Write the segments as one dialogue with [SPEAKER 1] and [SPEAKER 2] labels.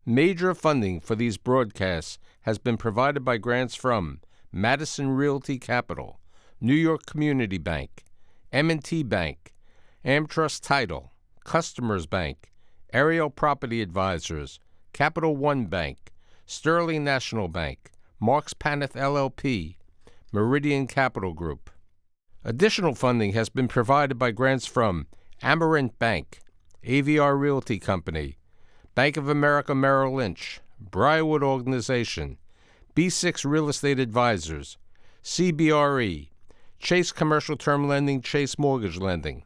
[SPEAKER 1] Major funding for these broadcasts has been provided by grants from Madison Realty Capital, New York Community Bank, M&T Bank, AmTrust Title, Customers Bank, Ariel Property Advisors, Capital One Bank, Sterling National Bank, Marks Paneth LLP, Meridian Capital Group. Additional funding has been provided by grants from Amerant Bank, AVR Realty Company, Bank of America Merrill Lynch, Briarwood Organization, B6 Real Estate Advisors, CBRE, Chase Commercial Term Lending, Chase Mortgage Lending,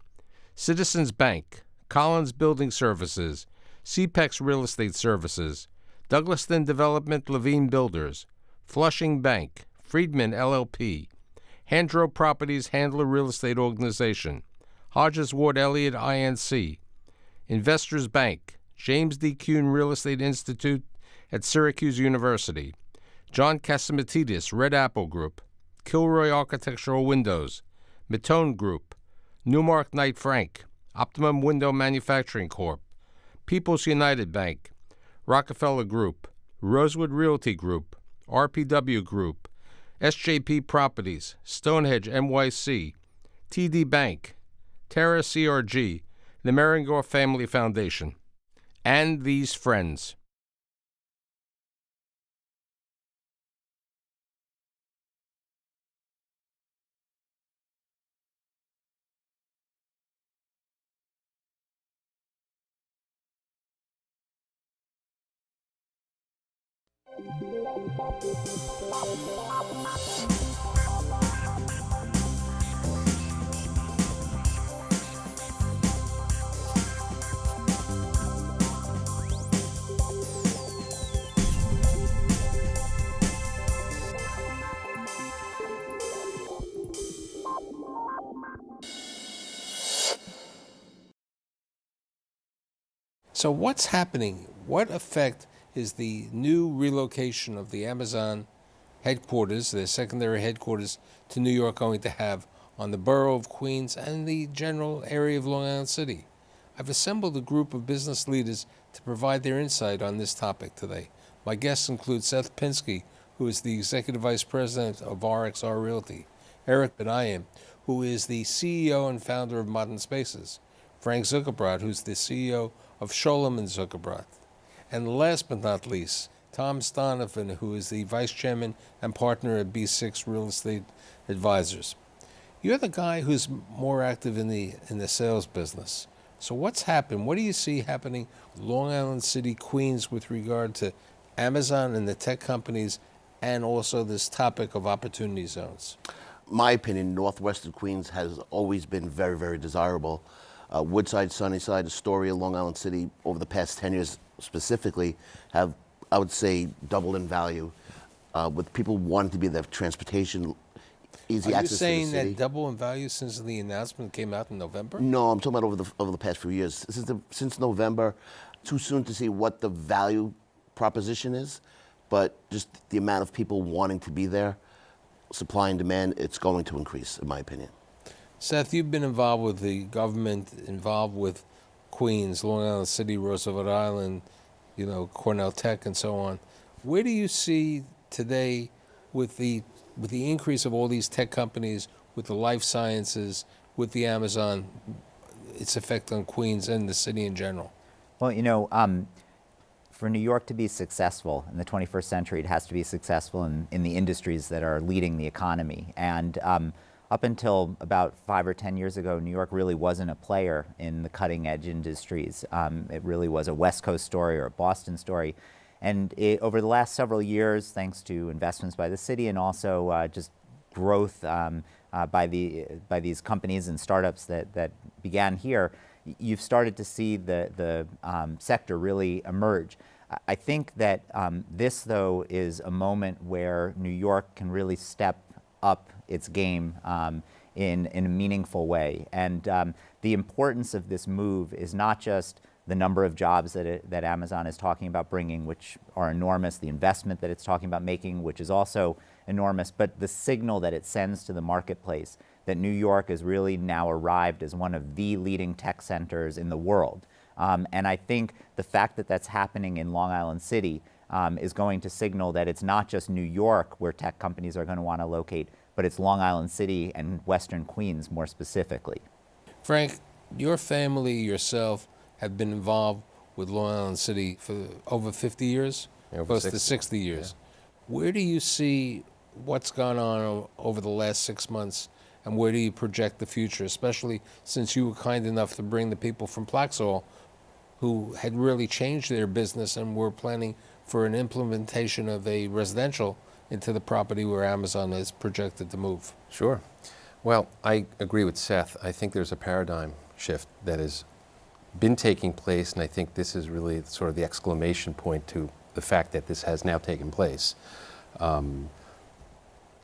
[SPEAKER 1] Citizens Bank, Collins Building Services, CPEX Real Estate Services, Douglaston Development, Levine Builders, Flushing Bank, Friedman LLP, Handro Properties Handler Real Estate Organization, Hodges Ward Elliott INC, Investors Bank, James D. Kuhn Real Estate Institute at Syracuse University, John Catsimatidis Red Apple Group, Kilroy Architectural Windows, Matone Group, Newmark Knight Frank, Optimum Window Manufacturing Corp., People's United Bank, Rockefeller Group, Rosewood Realty Group, RPW Group, SJP Properties, Stonehenge NYC, TD Bank, Terra CRG, the Merengor Family Foundation, and these friends. So what's happening? What effect is the new relocation of the Amazon headquarters, their secondary headquarters, to New York going to have on the borough of Queens and the general area of Long Island City? I've assembled a group of business leaders to provide their insight on this topic today. My guests include Seth Pinsky, who is the Executive Vice President of RXR Realty, Eric Benaim, who is the CEO and founder of Modern Spaces, Frank Zuckerbrot, who's the CEO of Sholem and Zuckerbrot, and last but not least, Tom Stonovan, who is the Vice Chairman and Partner at B6 Real Estate Advisors. You're the guy who's more active in the sales business. So what's happened? What do you see happening Long Island City, Queens, with regard to Amazon and the tech companies, and also this topic of opportunity zones?
[SPEAKER 2] My opinion, Northwestern Queens has always been very, very desirable. Woodside, Sunnyside, Astoria, Long Island City, over the past 10 years specifically, have, I would say, doubled in value, with people wanting to be there for transportation, easy access to the city. Are you saying that
[SPEAKER 1] double in value since the announcement came out in November?
[SPEAKER 2] No, I'm talking about over the past few years. Since November, too soon to see what the value proposition is, but just the amount of people wanting to be there, supply and demand, it's going to increase, in my opinion.
[SPEAKER 1] Seth, you've been involved with the government, involved with Queens, Long Island City, Roosevelt Island, Cornell Tech, and so on. Where do you see today, with the increase of all these tech companies, with the life sciences, with the Amazon, its effect on Queens and the city in general?
[SPEAKER 3] Well, for New York to be successful in the 21st century, it has to be successful in the industries that are leading the economy. And up until about 5 or 10 years ago, New York really wasn't a player in the cutting edge industries. It really was a West Coast story or a Boston story. And over the last several years, thanks to investments by the city and also just growth by these companies and startups that began here, you've started to see the sector really emerge. I think that this, though, is a moment where New York can really step up its game in a meaningful way. And the importance of this move is not just the number of jobs that Amazon is talking about bringing, which are enormous, the investment that it's talking about making, which is also enormous, but the signal that it sends to the marketplace that New York has really now arrived as one of the leading tech centers in the world. And I think the fact that that's happening in Long Island City is going to signal that it's not just New York where tech companies are going to want to locate, but it's Long Island City and Western Queens more specifically.
[SPEAKER 1] Frank, your family, yourself, have been involved with Long Island City for over 50 years?
[SPEAKER 4] Over
[SPEAKER 1] Close to
[SPEAKER 4] 60.
[SPEAKER 1] 60 years. Where do you see what's gone on over the last 6 months, and where do you project the future, especially since you were kind enough to bring the people from Plaxall who had really changed their business and were planning for an implementation of a residential into the property where Amazon is projected to move?
[SPEAKER 4] Sure. Well, I agree with Seth. I think there's a paradigm shift that has been taking place, and I think this is really sort of the exclamation point to the fact that this has now taken place.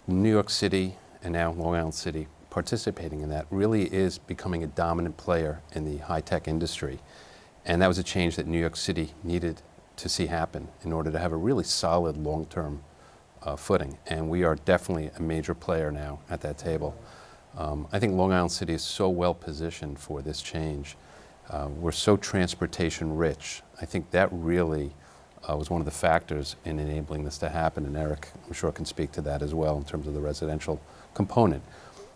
[SPEAKER 4] New York City and now Long Island City participating in that really is becoming a dominant player in the high-tech industry. And that was a change that New York City needed to see happen in order to have a really solid long-term footing. And we are definitely a major player now at that table. I think Long Island City is so well positioned for this change. We're so transportation rich. I think that really was one of the factors in enabling this to happen. And Eric, I'm sure, can speak to that as well in terms of the residential component.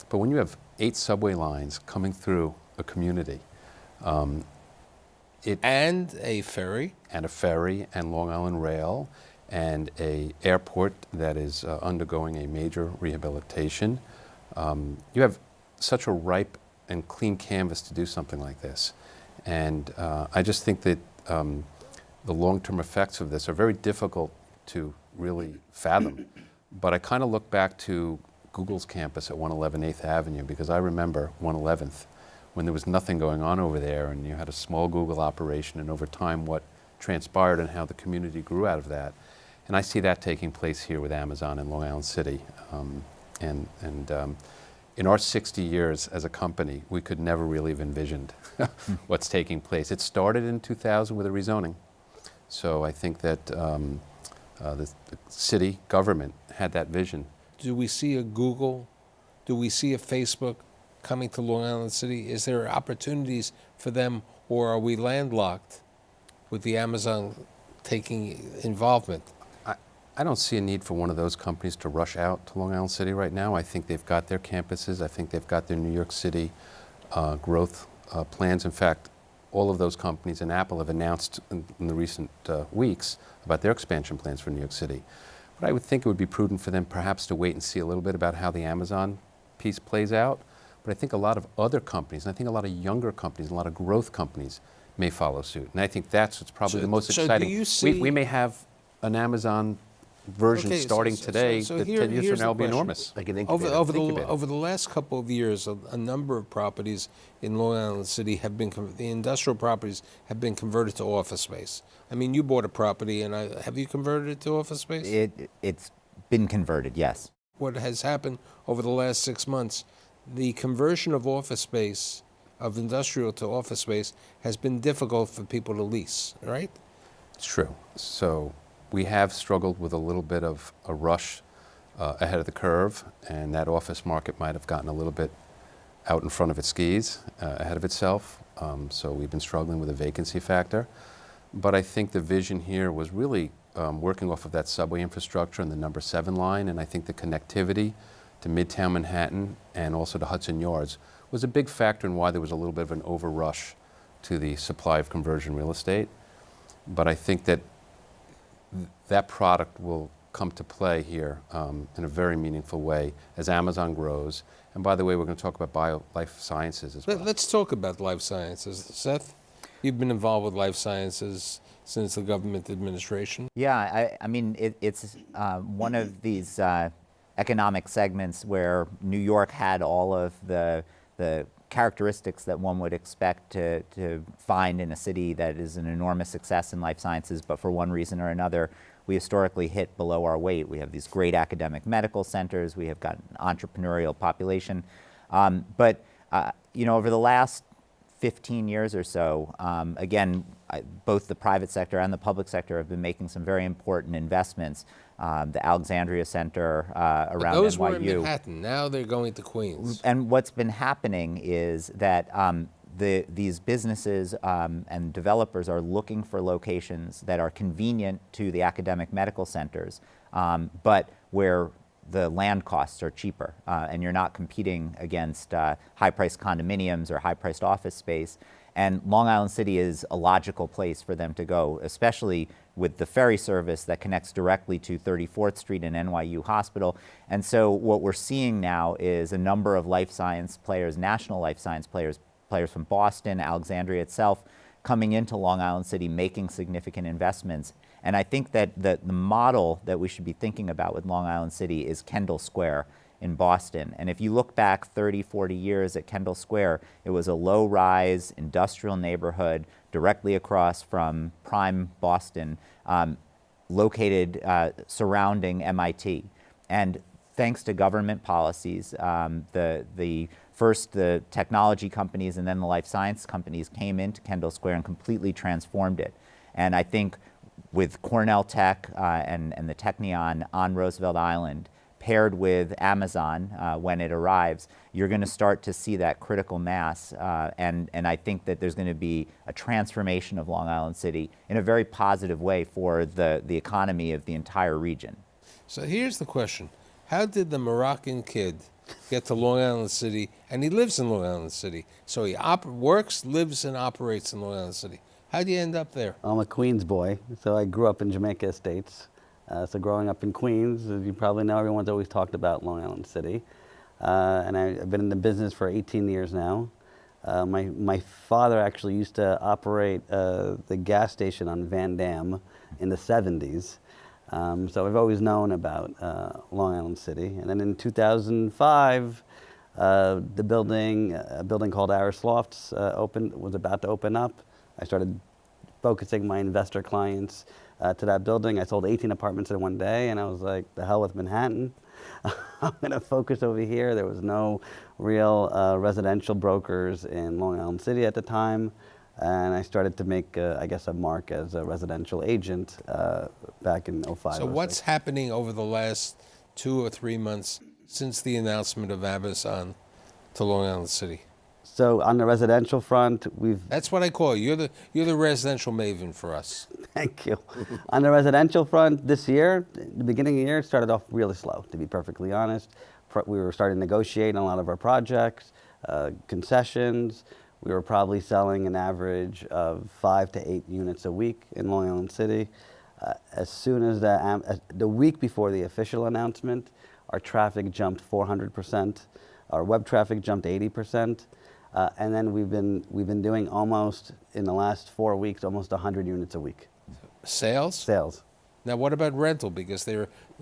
[SPEAKER 4] But when you have 8 subway lines coming through a community,
[SPEAKER 1] And a ferry.
[SPEAKER 4] and a ferry and Long Island Rail and a airport that is undergoing a major rehabilitation, you have such a ripe and clean canvas to do something like this. And I just think that the long-term effects of this are very difficult to really fathom. But I kind of look back to Google's campus at 111 8th Avenue, because I remember 111th when there was nothing going on over there, and you had a small Google operation, and over time what transpired and how the community grew out of that. And I see that taking place here with Amazon in Long Island City. In our 60 years as a company, we could never really have envisioned what's taking place. It started in 2000 with a rezoning. So I think that the city government had that vision.
[SPEAKER 1] Do we see a Google? Do we see a Facebook coming to Long Island City? Is there opportunities for them, or are we landlocked with the Amazon taking involvement?
[SPEAKER 4] I don't see a need for one of those companies to rush out to Long Island City right now. I think they've got their campuses. I think they've got their New York City growth plans. In fact, all of those companies and Apple have announced in the recent weeks about their expansion plans for New York City. But I would think it would be prudent for them perhaps to wait and see a little bit about how the Amazon piece plays out. But I think a lot of other companies, and I think a lot of younger companies, a lot of growth companies may follow suit. And I think that's what's probably the most exciting.
[SPEAKER 1] Do you see,
[SPEAKER 4] we may have an Amazon version starting today that 10 years from now will be enormous.
[SPEAKER 2] Like an incubator.
[SPEAKER 1] Over the last couple of years, a number of properties in Long Island City have been, the industrial properties have been converted to office space. I mean, you bought a property, and have you converted it to office space?
[SPEAKER 3] It's been converted, yes.
[SPEAKER 1] What has happened over the last 6 months, the conversion of office space, of industrial to office space, has been difficult for people to lease, right?
[SPEAKER 4] It's true. So we have struggled with a little bit of a rush ahead of the curve, and that office market might have gotten a little bit out in front of its skis, ahead of itself. So we've been struggling with a vacancy factor. But I think the vision here was really working off of that subway infrastructure and the number 7 line, and I think the connectivity to Midtown Manhattan and also to Hudson Yards was a big factor in why there was a little bit of an overrush to the supply of conversion real estate. But I think that that product will come to play here in a very meaningful way as Amazon grows. And by the way, we're going to talk about life sciences as well.
[SPEAKER 1] Let's talk about life sciences. Seth, you've been involved with life sciences since the government administration.
[SPEAKER 3] Yeah, I mean, it's one of these economic segments where New York had all of the characteristics that one would expect to find in a city that is an enormous success in life sciences, but for one reason or another, we historically hit below our weight. We have these great academic medical centers, we have got an entrepreneurial population, but you know, over the last 15 years or so, again, both the private sector and the public sector have been making some very important investments. The Alexandria Center around NYU.
[SPEAKER 1] Those were in Manhattan. Now they're going to Queens.
[SPEAKER 3] And what's been happening is that these businesses and developers are looking for locations that are convenient to the academic medical centers, but where the land costs are cheaper, and you're not competing against high-priced condominiums or high-priced office space. And Long Island City is a logical place for them to go, especially with the ferry service that connects directly to 34th Street and NYU Hospital. And so what we're seeing now is a number of life science players, national life science players, players from Boston, Alexandria itself, coming into Long Island City, making significant investments. And I think that the model that we should be thinking about with Long Island City is Kendall Square in Boston. And if you look back 30, 40 years at Kendall Square, it was a low-rise industrial neighborhood directly across from prime Boston, located surrounding MIT. And thanks to government policies, first the technology companies and then the life science companies came into Kendall Square and completely transformed it. And I think with Cornell Tech and the Technion on Roosevelt Island, paired with Amazon when it arrives, you're going to start to see that critical mass. And I think that there's going to be a transformation of Long Island City in a very positive way for the economy of the entire region.
[SPEAKER 1] So here's the question. How did the Moroccan kid get to Long Island City? And he lives in Long Island City. So he works, lives, and operates in Long Island City. How do you end up there?
[SPEAKER 5] I'm a Queens boy, so I grew up in Jamaica Estates. So growing up in Queens, as you probably know, everyone's always talked about Long Island City. And I've been in the business for 18 years now. My father actually used to operate the gas station on Van Dam in the 70s. So I've always known about Long Island City. And then in 2005, a building called Aris Lofts was about to open up. I started focusing my investor clients to that building. I sold 18 apartments in one day, and I was like, the hell with Manhattan. I'm going to focus over here. There was no real residential brokers in Long Island City at the time, and I started to make, I guess, a mark as a residential agent back in 05.
[SPEAKER 1] So what's happening over the last 2 or 3 months since the announcement of Amazon to Long Island City?
[SPEAKER 5] So on the residential front,
[SPEAKER 1] That's what I call you. You're the residential maven for us.
[SPEAKER 5] Thank you. On the residential front, this year, the beginning of the year, it started off really slow, to be perfectly honest. We were starting to negotiate on a lot of our projects, concessions. We were probably selling an average of 5 to 8 units a week in Long Island City. As soon as the week before the official announcement, our traffic jumped 400%. Our web traffic jumped 80%. And then we've been doing almost, in the last 4 weeks, almost 100 units a week.
[SPEAKER 1] Sales?
[SPEAKER 5] Sales.
[SPEAKER 1] Now, what about rental? Because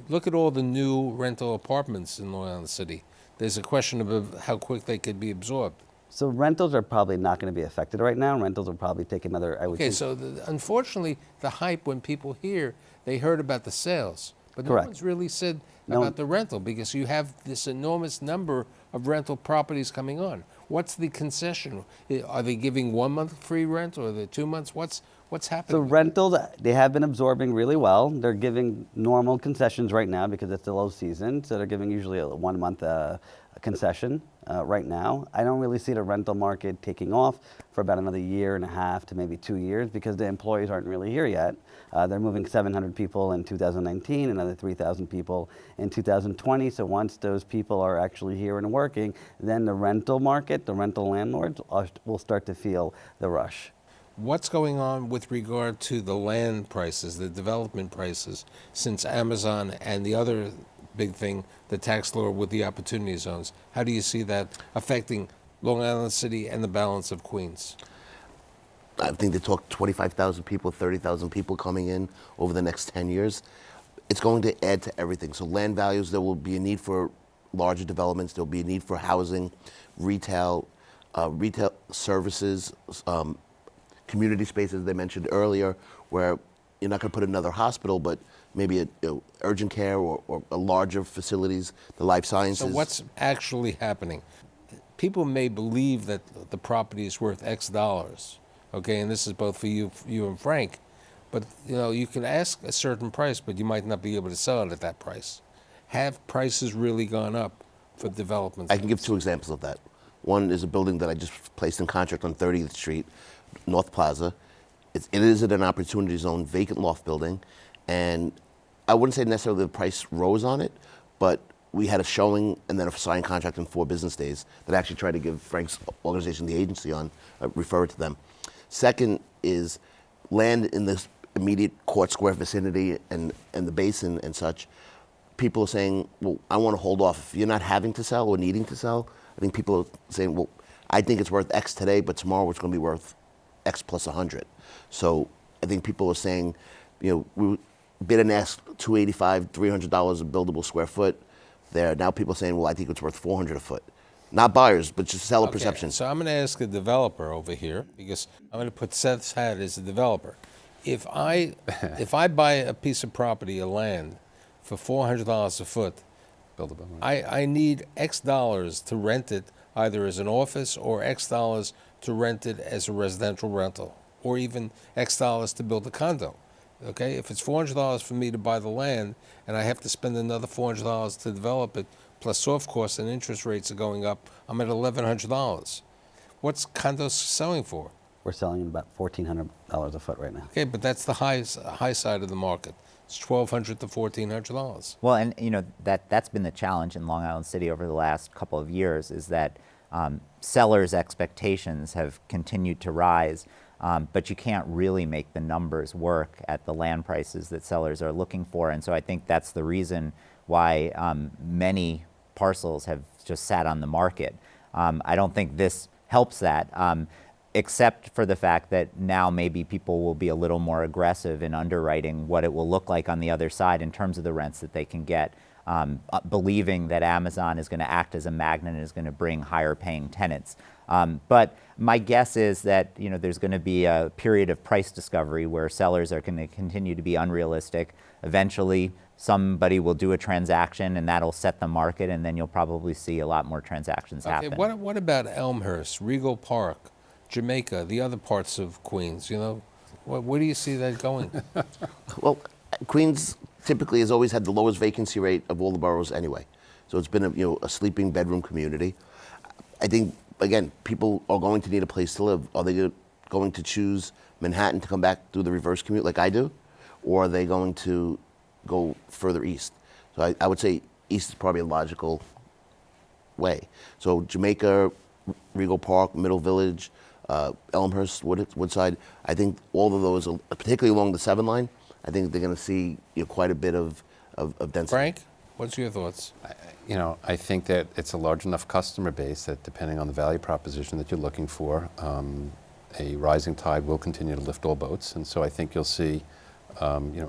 [SPEAKER 1] look at all the new rental apartments in Long Island City. There's a question of how quick they could be absorbed.
[SPEAKER 5] So rentals are probably not going to be affected right now. Rentals will probably take another, I would
[SPEAKER 1] Okay,
[SPEAKER 5] think.
[SPEAKER 1] so unfortunately, the hype, when people hear, they heard about the sales. But no
[SPEAKER 5] Correct.
[SPEAKER 1] one's really said
[SPEAKER 5] No.
[SPEAKER 1] about the rental, because you have this enormous number of rental properties coming on. What's the concession? Are they giving 1 month free rent, or the 2 months? What's
[SPEAKER 5] So
[SPEAKER 1] happening?
[SPEAKER 5] rentals, they have been absorbing really well. They're giving normal concessions right now because it's the low season. So they're giving usually a 1 month concession right now. I don't really see the rental market taking off for about another year and a half to maybe 2 years because the employees aren't really here yet. They're moving 700 people in 2019, another 3,000 people in 2020. So once those people are actually here and working, then the rental market, the rental landlords will start to feel the rush.
[SPEAKER 1] What's going on with regard to the land prices, the development prices, since Amazon and the other big thing, the tax law with the opportunity zones? How do you see that affecting Long Island City and the balance of Queens?
[SPEAKER 2] I think they talk 25,000 people, 30,000 people coming in over the next 10 years. It's going to add to everything. So land values, there will be a need for larger developments. There will be a need for housing, retail services, community spaces they mentioned earlier, where you're not going to put another hospital, but maybe urgent care or larger facilities, the life sciences.
[SPEAKER 1] So what's actually happening? People may believe that the property is worth X dollars, okay, and this is both for you and Frank, but you can ask a certain price, but you might not be able to sell it at that price. Have prices really gone up for developments?
[SPEAKER 2] I can give 2 examples of that. One is a building that I just placed in contract on 30th Street, North Plaza. It is in an opportunity zone, vacant loft building, and I wouldn't say necessarily the price rose on it, but we had a showing and then a signed contract in 4 business days that I actually tried to give Frank's organization, the agency, on, refer it to them. Second is land in this immediate Court Square vicinity and the basin and such. People are saying, well, I want to hold off. If you're not having to sell or needing to sell, I think people are saying, well, I think it's worth X today, but tomorrow it's going to be worth X plus 100. So I think people are saying, we bid and ask $285, $300 a buildable square foot. There now people are saying, well, I think it's worth $400 a foot. Not buyers, but just seller perception.
[SPEAKER 1] So I'm going to ask a developer over here, because I'm going to put Seth's hat as a developer. If I buy a piece of property, a land, for $400 a foot,
[SPEAKER 4] Buildable.
[SPEAKER 1] I need X dollars to rent it either as an office or X dollars to rent it as a residential rental, or even X dollars to build a condo. Okay, if it's $400 for me to buy the land and I have to spend another $400 to develop it, plus soft costs and interest rates are going up, I'm at $1,100. What's condos selling for?
[SPEAKER 5] We're selling about $1,400 a foot right now.
[SPEAKER 1] Okay, but that's the high side of the market. It's $1,200 to $1,400.
[SPEAKER 3] Well, and that's been the challenge in Long Island City over the last couple of years, is that sellers' expectations have continued to rise, but you can't really make the numbers work at the land prices that sellers are looking for. And so I think that's the reason why many parcels have just sat on the market. I don't think this helps that, except for the fact that now maybe people will be a little more aggressive in underwriting what it will look like on the other side in terms of the rents that they can get, believing that Amazon is going to act as a magnet and is going to bring higher paying tenants. But my guess is that there's going to be a period of price discovery where sellers are going to continue to be unrealistic. Eventually, somebody will do a transaction and that'll set the market, and then you'll probably see a lot more transactions happen.
[SPEAKER 1] Okay, what about Elmhurst, Regal Park, Jamaica, the other parts of Queens? Where do you see that going?
[SPEAKER 2] Well, Queens typically has always had the lowest vacancy rate of all the boroughs anyway. So it's been a sleeping bedroom community. I think, again, people are going to need a place to live. Are they going to choose Manhattan to come back through the reverse commute like I do? Or are they going to go further east? So I would say east is probably a logical way. So Jamaica, Regal Park, Middle Village, Elmhurst, Woodside, I think all of those, particularly along the 7 line, I think they're going to see quite a bit of density.
[SPEAKER 1] Frank, what's your thoughts?
[SPEAKER 4] I think that it's a large enough customer base that, depending on the value proposition that you're looking for, a rising tide will continue to lift all boats, and so I think you'll see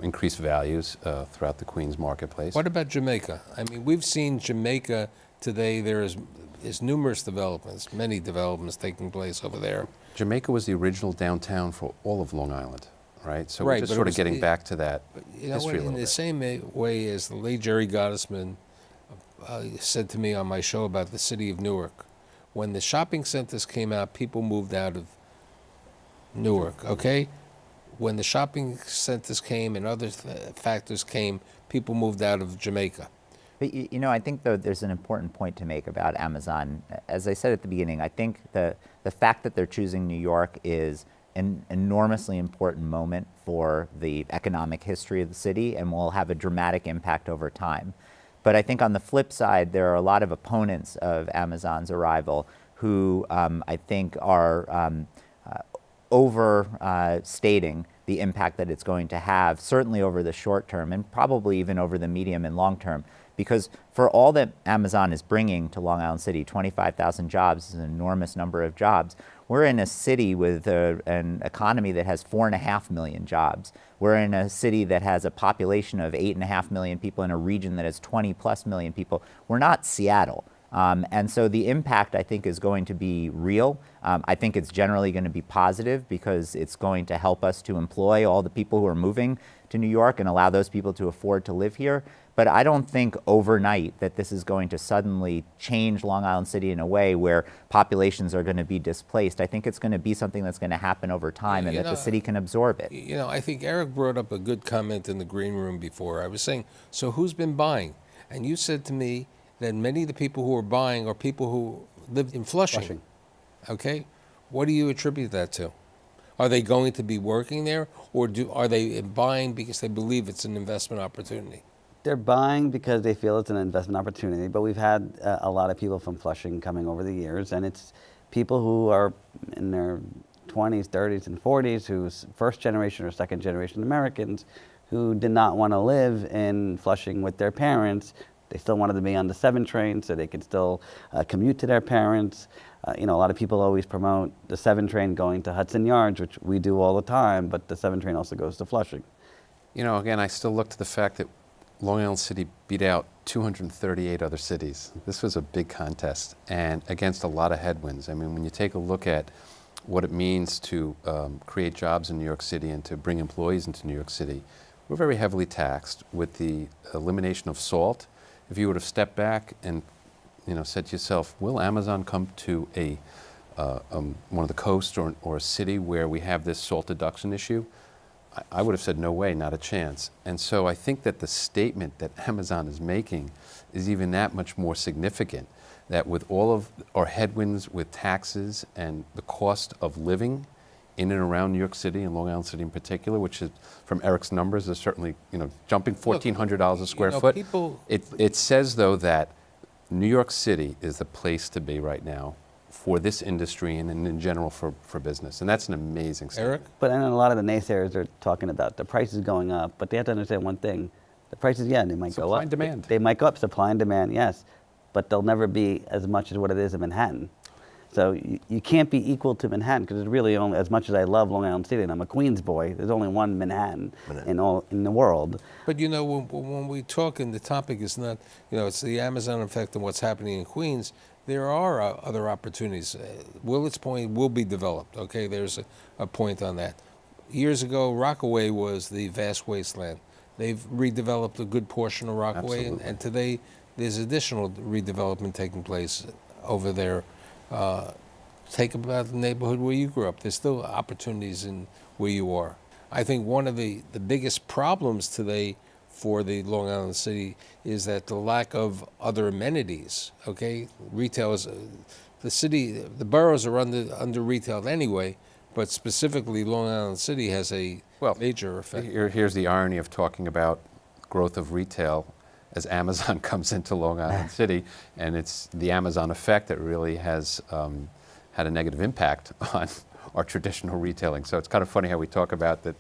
[SPEAKER 4] increased values throughout the Queens marketplace.
[SPEAKER 1] What about Jamaica? I mean, we've seen Jamaica today. There is numerous developments, many developments taking place over there.
[SPEAKER 4] Jamaica was the original downtown for all of Long Island, right? So
[SPEAKER 1] Right,
[SPEAKER 4] we're just
[SPEAKER 1] but it
[SPEAKER 4] sort of
[SPEAKER 1] was
[SPEAKER 4] getting back to that
[SPEAKER 1] You know,
[SPEAKER 4] history a
[SPEAKER 1] in
[SPEAKER 4] little
[SPEAKER 1] the
[SPEAKER 4] bit.
[SPEAKER 1] same way as the late Jerry Gottesman said to me on my show about the city of Newark, when the shopping centers came out, people moved out of Newark, okay? When the shopping centers came and other factors came, people moved out of Jamaica.
[SPEAKER 3] But I think though there's an important point to make about Amazon. As I said at the beginning, I think the fact that they're choosing New York is an enormously important moment for the economic history of the city and will have a dramatic impact over time. But I think on the flip side, there are a lot of opponents of Amazon's arrival who I think are overstating the impact that it's going to have, certainly over the short term and probably even over the medium and long term. Because for all that Amazon is bringing to Long Island City, 25,000 jobs is an enormous number of jobs. We're in a city with an economy that has 4.5 million jobs. We're in a city that has a population of 8.5 million people in a region that has 20+ million people. We're not Seattle. And so the impact, I think, is going to be real. I think it's generally going to be positive because it's going to help us to employ all the people who are moving to New York and allow those people to afford to live here. But I don't think overnight that this is going to suddenly change Long Island City in a way where populations are going to be displaced. I think it's going to be something that's going to happen over time and that the city can absorb it.
[SPEAKER 1] I think Eric brought up a good comment in the green room before. I was saying, so who's been buying? And you said to me, that many of the people who are buying are people who live in Flushing.
[SPEAKER 5] Flushing.
[SPEAKER 1] Okay? What do you attribute that to? Are they going to be working there, or are they buying because they believe it's an investment opportunity?
[SPEAKER 5] They're buying because they feel it's an investment opportunity, but we've had a lot of people from Flushing coming over the years, and it's people who are in their 20s, 30s, and 40s, who's first generation or second generation Americans who did not want to live in Flushing with their parents. They still wanted to be on the 7 train so they could still commute to their parents. A lot of people always promote the 7 train going to Hudson Yards, which we do all the time, but the 7 train also goes to Flushing.
[SPEAKER 4] Again, I still look to the fact that Long Island City beat out 238 other cities. This was a big contest and against a lot of headwinds. I mean, when you take a look at what it means to create jobs in New York City and to bring employees into New York City, we're very heavily taxed with the elimination of SALT. If you would have stepped back and said to yourself, will Amazon come to one of the coasts or a city where we have this SALT deduction issue? I would have said, no way, not a chance. And so I think that the statement that Amazon is making is even that much more significant, that with all of our headwinds with taxes and the cost of living in and around New York City and Long Island City in particular, which is, from Eric's numbers, is certainly, jumping $1,400 a square foot. It says, though, that New York City is the place to be right now for this industry and in general for business. And that's an amazing statement.
[SPEAKER 1] Eric?
[SPEAKER 5] But I know a lot of the naysayers are talking about the prices going up, but they have to understand one thing. The prices, they might go up.
[SPEAKER 4] Supply and demand.
[SPEAKER 5] They might go up, supply and demand, yes, but they'll never be as much as what it is in Manhattan. So you can't be equal to Manhattan, because it's really only, as much as I love Long Island City, and I'm a Queens boy, there's only one Manhattan in the world.
[SPEAKER 1] But when we talk, and the topic is not, it's the Amazon effect and what's happening in Queens, there are other opportunities. Willets Point will be developed, okay? There's a point on that. Years ago, Rockaway was the vast wasteland. They've redeveloped a good portion of Rockaway, and today there's additional redevelopment taking place over there. Take about the neighborhood where you grew up. There's still opportunities in where you are. I think one of the biggest problems today for the Long Island City is that the lack of other amenities, okay? Retail is, the boroughs are under retailed anyway, but specifically Long Island City has a major effect.
[SPEAKER 4] Here's the irony of talking about growth of retail as Amazon comes into Long Island City, and it's the Amazon effect that really has had a negative impact on our traditional retailing. So it's kind of funny how we talk about that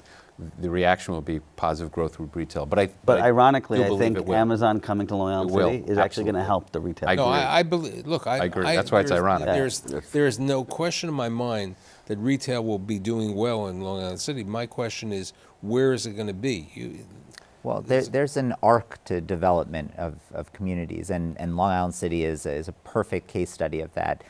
[SPEAKER 4] the reaction will be positive growth with retail. But
[SPEAKER 5] ironically, I think
[SPEAKER 4] it will.
[SPEAKER 5] Amazon coming to Long Island City is actually going to help the retail.
[SPEAKER 1] I believe. Look, I
[SPEAKER 4] agree. That's why it's ironic.
[SPEAKER 1] There is no question in my mind that retail will be doing well in Long Island City. My question is, where is it going to be?
[SPEAKER 3] Well, there's an arc to development of communities, and Long Island City is a perfect case study of that.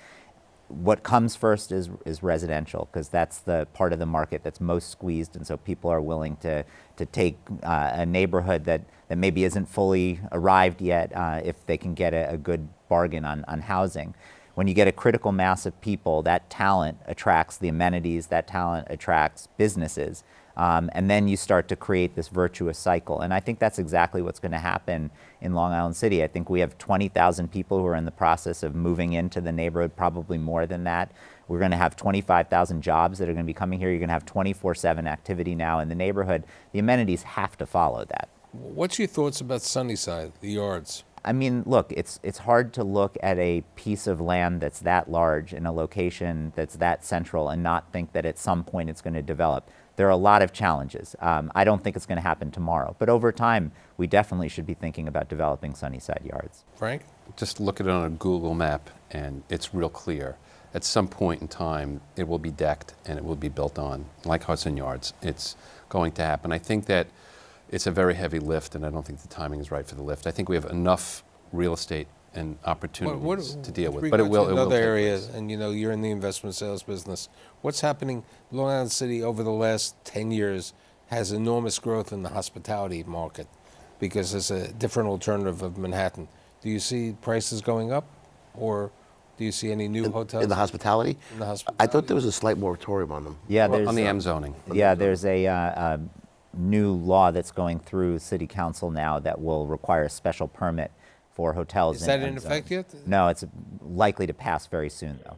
[SPEAKER 3] What comes first is residential, because that's the part of the market that's most squeezed, and so people are willing to take a neighborhood that maybe isn't fully arrived yet if they can get a good bargain on housing. When you get a critical mass of people, that talent attracts the amenities, that talent attracts businesses. And then you start to create this virtuous cycle. And I think that's exactly what's going to happen in Long Island City. I think we have 20,000 people who are in the process of moving into the neighborhood, probably more than that. We're going to have 25,000 jobs that are going to be coming here. You're going to have 24/7 activity now in the neighborhood. The amenities have to follow that.
[SPEAKER 1] What's your thoughts about Sunnyside, the yards?
[SPEAKER 3] I mean, look, it's hard to look at a piece of land that's that large in a location that's that central and not think that at some point it's going to develop. There are a lot of challenges. I don't think it's going to happen tomorrow. But over time, we definitely should be thinking about developing Sunnyside Yards.
[SPEAKER 1] Frank?
[SPEAKER 4] Just look at it on a Google map, and it's real clear. At some point in time, it will be decked and it will be built on, like Hudson Yards. It's going to happen. I think that it's a very heavy lift, and I don't think the timing is right for the lift. I think we have enough real estate and opportunities to deal with, but it will.
[SPEAKER 1] Other areas, and you're in the investment sales business. What's happening? Long Island City over the last 10 years has enormous growth in the hospitality market because it's a different alternative of Manhattan. Do you see prices going up, or do you see any new hotels
[SPEAKER 2] in the hospitality?
[SPEAKER 1] In the hospitality?
[SPEAKER 2] I thought there was a slight moratorium on them.
[SPEAKER 3] Yeah,
[SPEAKER 4] on the M zoning.
[SPEAKER 3] Yeah, there's a new law that's going through City Council now that will require a special permit for hotels.
[SPEAKER 1] Is
[SPEAKER 3] in
[SPEAKER 1] that in
[SPEAKER 3] M
[SPEAKER 1] effect
[SPEAKER 3] zones.
[SPEAKER 1] yet?
[SPEAKER 3] No, it's likely to pass very soon, though.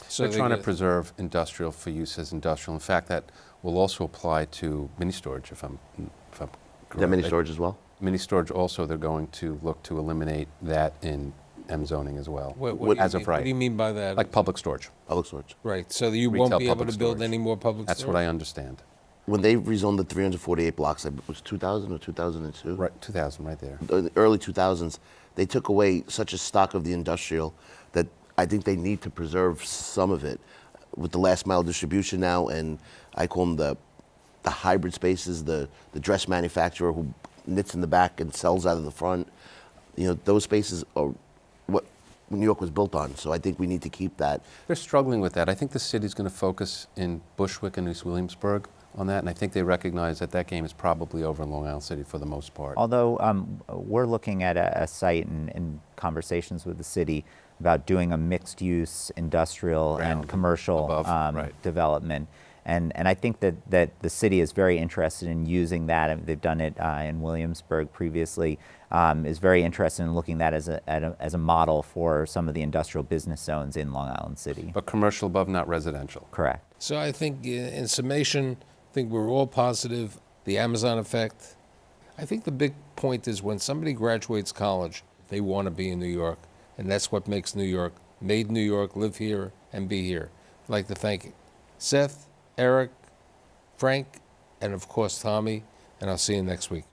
[SPEAKER 1] So
[SPEAKER 4] They're trying to
[SPEAKER 1] get-
[SPEAKER 4] preserve industrial for use as industrial. In fact, that will also apply to mini storage, if I'm
[SPEAKER 2] Is that
[SPEAKER 4] correct.
[SPEAKER 2] mini storage as well?
[SPEAKER 4] Mini storage also, they're going to look to eliminate that in M zoning as well,
[SPEAKER 1] What do you
[SPEAKER 4] as of
[SPEAKER 1] mean- What do you
[SPEAKER 4] right.
[SPEAKER 1] mean by that?
[SPEAKER 4] Like public storage.
[SPEAKER 2] Public storage.
[SPEAKER 1] Right, so you won't
[SPEAKER 4] Retail
[SPEAKER 1] be able
[SPEAKER 4] public
[SPEAKER 1] to build
[SPEAKER 4] storage.
[SPEAKER 1] any more public
[SPEAKER 4] That's
[SPEAKER 1] storage?
[SPEAKER 4] what I understand.
[SPEAKER 2] When they rezoned the 348 blocks, it was 2000 or 2002?
[SPEAKER 4] Right, 2000, right there.
[SPEAKER 2] The early 2000s, they took away such a stock of the industrial that I think they need to preserve some of it. With the last mile distribution now, and I call them the hybrid spaces, the dress manufacturer who knits in the back and sells out of the front. You know, those spaces are what New York was built on. So I think we need to keep that.
[SPEAKER 4] They're struggling with that. I think the city's going to focus in Bushwick and East Williamsburg on that, and I think they recognize that that game is probably over in Long Island City for the most part.
[SPEAKER 3] Although we're looking at a site in conversations with the city about doing a mixed-use industrial and
[SPEAKER 4] Ground
[SPEAKER 3] commercial
[SPEAKER 4] above, right.
[SPEAKER 3] development. And I think that the city is very interested in using that. And they've done it in Williamsburg previously. Is very interested in looking at as a model for some of the industrial business zones in Long Island City.
[SPEAKER 4] But commercial above, not residential.
[SPEAKER 3] Correct.
[SPEAKER 1] So I think in summation, I think we're all positive, the Amazon effect. I think the big point is when somebody graduates college, they want to be in New York, and that's what makes New York, made New York, live here and be here. I'd like to thank Seth, Eric, Frank, and of course Tommy, and I'll see you next week.